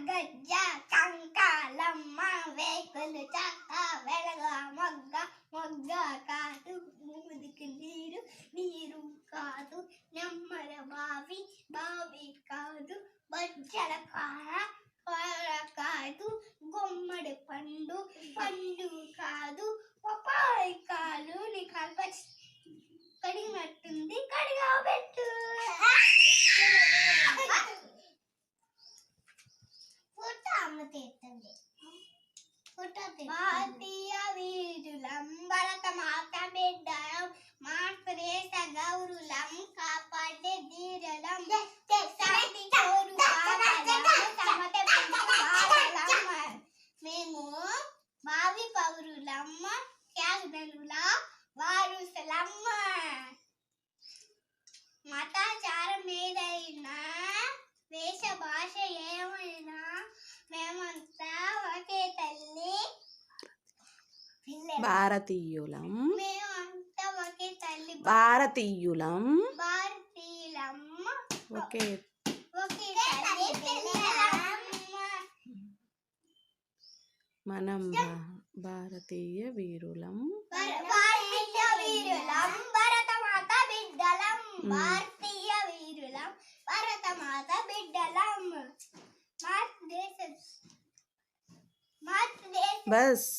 గజ్జ కంకాలమ్మ వేకులు చక్క వెలగ మొగ్గ మొగ్గ కాదు ముదికి నీరు నీరు కాదు నెమ్మల బావి బావి కాదు బజ్జల కార కాదు గుమ్మడి పండు పండు కాదు పపాయి కాలు నీ కల్ప కడిగినట్టుంది కడిగా పెట్టు ఫోటో అమ్మ తీస్తుంది భారతీయ వీరులం భరతమాత బిడ్డలం మాతృదేశ గౌరులం కాపాడే ధీరలం మేము భావి పౌరులమ్మ త్యాగదనుల వారసులమ్మ మతాచారం ఏదైనా వేష భాష ఏమైనా మేమంతా ఒకే తల్లి భారతీయులం మేమంతా ఒకే తల్లి భారతీయులం భారతీయులమ్మ ఒకే ఒకే తల్లి పిల్లలమ్మ మనం భారతీయ వీరులం భారతీయ వీరులం భరతమాత బిడ్డలం భారతీయ వీరులం భరతమాత బిడ్డలం బస్